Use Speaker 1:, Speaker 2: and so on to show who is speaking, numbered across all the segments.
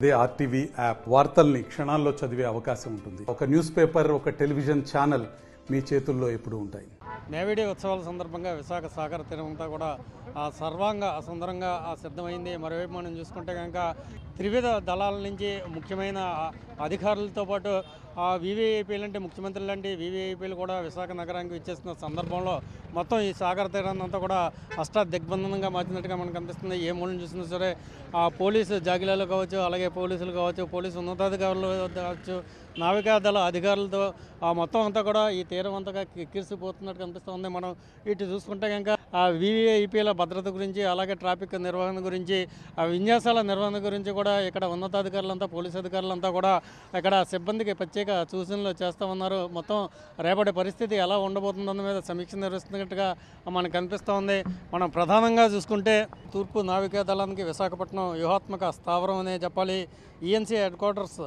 Speaker 1: They RTV app వార్తల్ని క్షణాల్లో చదివే అవకాశం ఉంటుంది. ఒక న్యూస్ పేపర్, ఒక టెలివిజన్ ఛానల్ మీ చేతుల్లో ఎప్పుడూ ఉంటాయి.
Speaker 2: నేవీ డే ఉత్సవాల సందర్భంగా విశాఖ సాగర తీరమంతా కూడా సర్వాంగ సుందరంగా సిద్ధమైంది. మరోవైపు మనం చూసుకుంటే కనుక త్రివిధ దళాల నుంచి ముఖ్యమైన అధికారులతో పాటు వివిఐపీలు అంటే ముఖ్యమంత్రులు లాంటి వివిఐపీలు కూడా విశాఖ నగరానికి ఇచ్చేస్తున్న సందర్భంలో మొత్తం ఈ సాగర తీరాన్ని అంతా కూడా దిగ్బంధనంగా మార్చినట్టుగా మనకు కనిపిస్తుంది. ఏ మూలం చూసినా సరే పోలీసు జాగిలాలు కావచ్చు, అలాగే పోలీసులు కావచ్చు, పోలీసు ఉన్నతాధికారులు కావచ్చు, నావికాదళ అధికారులతో మొత్తం అంతా కూడా ఈ తీరం అంతగా కిక్కిరిసిపోతున్నట్టు కనిపిస్తుంది. మనం ఇటు చూసుకుంటే కనుక వివిఐపీల భద్రత గురించి, అలాగే ట్రాఫిక్ నిర్వహణ గురించి, విన్యాసాల నిర్వహణ గురించి కూడా ఇక్కడ ఉన్నతాధికారులంతా, పోలీసు అధికారులంతా కూడా ఇక్కడ సిబ్బందికి ప్రత్యేక సూచనలు చేస్తూ ఉన్నారు. మొత్తం రేపటి పరిస్థితి ఎలా ఉండబోతుందన్న మీద సమీక్ష నిర్వహిస్తున్నట్టుగా మనకు కనిపిస్తూ ఉంది. మనం ప్రధానంగా చూసుకుంటే తూర్పు నావికా దళానికి విశాఖపట్నం వ్యూహాత్మక స్థావరం అనే చెప్పాలి. ఈఎన్సీ హెడ్ క్వార్టర్స్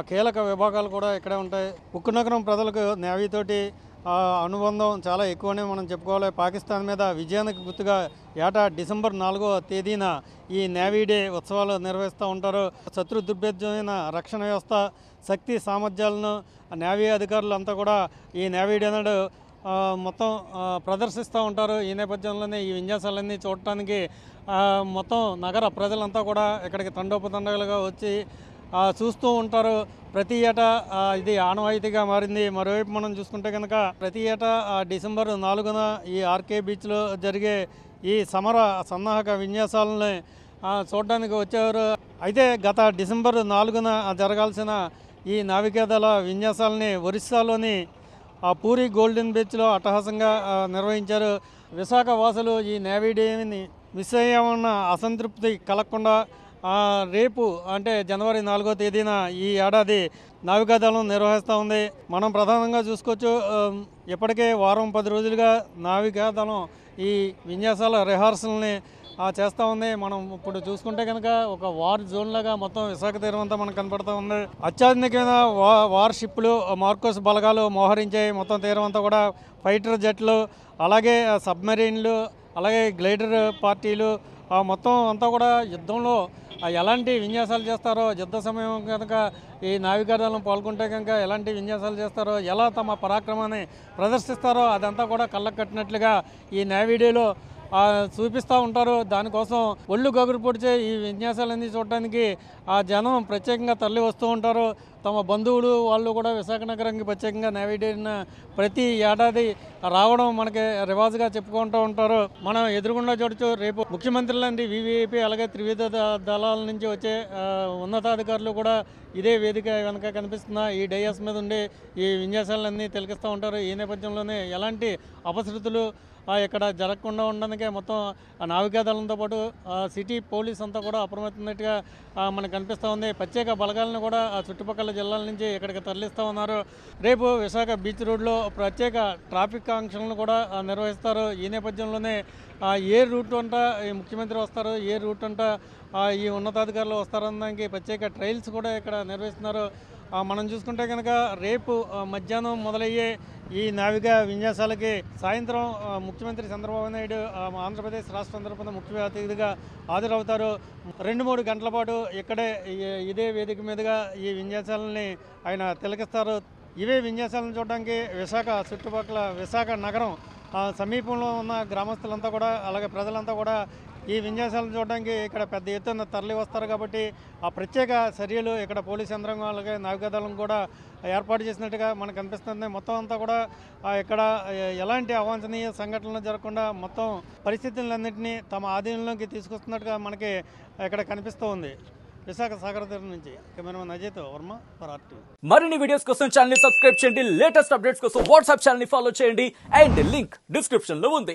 Speaker 2: కీలక విభాగాలు కూడా ఇక్కడే ఉంటాయి. ఉక్కు నగరం ప్రజలకు నేవీతోటి అనుబంధం చాలా ఎక్కువనే మనం చెప్పుకోవాలి. పాకిస్తాన్ మీద విజయానికి గుర్తుగా ఏటా డిసెంబర్ 4వ తేదీన ఈ నేవీ డే ఉత్సవాలు నిర్వహిస్తూ ఉంటారు. శత్రు దుర్భేద్యమైన రక్షణ వ్యవస్థ, శక్తి సామర్థ్యాలను నేవీ అధికారులు అంతా కూడా ఈ నేవీ డే నాడు మొత్తం ప్రదర్శిస్తూ ఉంటారు. ఈ నేపథ్యంలోనే ఈ విన్యాసాలన్నీ చూడటానికి మొత్తం నగర ప్రజలంతా కూడా ఇక్కడికి తండోపతండాలుగా వచ్చి చూస్తూ ఉంటారు. ప్రతి ఏటా ఇది ఆనవాయితీగా మారింది. మరోవైపు మనం చూసుకుంటే కనుక ప్రతి ఏటా డిసెంబర్ 4న ఈ ఆర్కే బీచ్లో జరిగే ఈ సమర సన్నాహక విన్యాసాలని చూడడానికి వచ్చేవారు. అయితే గత డిసెంబర్ 4న జరగాల్సిన ఈ నావికాదళ విన్యాసాలని ఒరిస్సాలోని పూరి గోల్డెన్ బీచ్లో అట్టహాసంగా నిర్వహించారు. విశాఖ వాసులు ఈ నేవీ డేని మిస్ అయ్యామన్న అసంతృప్తి కలగకుండా రేపు అంటే జనవరి 4వ తేదీన ఈ ఏడాది నావికాదళం నిర్వహిస్తూ ఉంది. మనం ప్రధానంగా చూసుకోవచ్చు, ఇప్పటికే వారం 10 రోజులుగా నావికాదళం ఈ విన్యాసాల రిహార్సల్ని చేస్తూ ఉంది. మనం ఇప్పుడు చూసుకుంటే కనుక ఒక వార్ జోన్ లాగా మొత్తం విశాఖ తీరం అంతా మనకు కనపడుతూ ఉంది. అత్యాధునికమైన వార్ షిప్లు, మార్కోస్ బలగాలు మోహరించాయి. మొత్తం తీరం అంతా కూడా ఫైటర్ జెట్లు, అలాగే సబ్మెరీన్లు, అలాగే గ్లైడర్ పార్టీలు మొత్తం అంతా కూడా యుద్ధంలో ఎలాంటి విన్యాసాలు చేస్తారో, యుద్ధ సమయం కనుక ఈ నావికాదళం పాల్గొంటే కనుక ఎలాంటి విన్యాసాలు చేస్తారో, ఎలా తమ పరాక్రమాన్ని ప్రదర్శిస్తారో అదంతా కూడా కళ్ళకు కట్టినట్లుగా ఈ నేవీ డేలో చూపిస్తూ ఉంటారు. దానికోసం ఒళ్ళు గగురు పొడిచే ఈ విన్యాసాలన్నీ చూడటానికి జనం ప్రత్యేకంగా తరలి వస్తూ ఉంటారు. తమ బంధువులు వాళ్ళు కూడా విశాఖ నగరానికి ప్రత్యేకంగా నేవీ డేన ప్రతి ఏడాది రావడం మనకి రివాజుగా చెప్పుకుంటూ ఉంటారు. మనం ఎదురుగుండా చూడొచ్చు, రేపు ముఖ్యమంత్రులు లాంటి వివిఐపీ, అలాగే త్రివిధ దళాల నుంచి వచ్చే ఉన్నతాధికారులు కూడా ఇదే వేదిక వెనక కనిపిస్తున్న ఈ డయాస్ మీద ఉండి ఈ విన్యాసాలన్నీ తిలకిస్తూ ఉంటారు. ఈ నేపథ్యంలోనే ఎలాంటి అపశృతులు ఇక్కడ జరగకుండా ఉండడానికే మొత్తం నావికాదళంతో పాటు సిటీ పోలీస్ అంతా కూడా అప్రమత్తమైనట్టుగా మనకు కనిపిస్తూ ఉంది. ప్రత్యేక బలగాలను కూడా చుట్టుపక్కల జిల్లాల నుంచి ఇక్కడికి తరలిస్తూ ఉన్నారు. రేపు విశాఖ బీచ్ రోడ్లో ప్రత్యేక ట్రాఫిక్ ఆంక్షలను కూడా నిర్వహిస్తారు. ఈ నేపథ్యంలోనే ఏ రూట్ అంట ఈ ముఖ్యమంత్రి వస్తారు, ఏ రూట్ అంట ఈ ఉన్నతాధికారులు వస్తారనడానికి ప్రత్యేక ట్రయల్స్ కూడా ఇక్కడ నిర్వహిస్తున్నారు. మనం చూసుకుంటే కనుక రేపు మధ్యాహ్నం మొదలయ్యే ఈ నావికా విన్యాసాలకి సాయంత్రం ముఖ్యమంత్రి చంద్రబాబు నాయుడు ఆంధ్రప్రదేశ్ రాష్ట్ర తరపున ముఖ్య అతిథిగా హాజరవుతారు. 2-3 గంటల పాటు ఇక్కడే ఇదే వేదిక మీదుగా ఈ విన్యాసాలని ఆయన తిలకిస్తారు. ఇవే విన్యాసాలను చూడడానికి విశాఖ చుట్టుపక్కల విశాఖ నగరం సమీపంలో ఉన్న గ్రామస్తులంతా కూడా, అలాగే ప్రజలంతా కూడా ఈ విన్యాసాలను చూడడానికి ఇక్కడ పెద్ద ఎత్తున తరలి వస్తారు. కాబట్టి ఆ ప్రత్యేక చర్యలు ఇక్కడ పోలీస్ యంత్రాంగం, అలాగే నావికాదళం కూడా ఏర్పాటు చేసినట్టుగా మనకు అనిపిస్తుంది. మొత్తం అంతా కూడా ఇక్కడ ఎలాంటి అవాంఛనీయ సంఘటనలు జరగకుండా మొత్తం పరిస్థితులన్నింటినీ తమ ఆధీనంలోకి తీసుకొస్తున్నట్టుగా మనకి ఇక్కడ కనిపిస్తూ ఉంది. విశాఖ సాగర తీరం నుంచి cameraman Ajay Varma for RTV.
Speaker 3: మరిన్ని వీడియోస్ కోసం ఛానల్ ని సబ్స్క్రైబ్ చేయండి. లేటెస్ట్ అప్డేట్స్ కోసం వాట్సాప్ ఛానల్ ని ఫాలో చేయండి. అండ్ లింక్ డిస్క్రిప్షన్ లో ఉంది.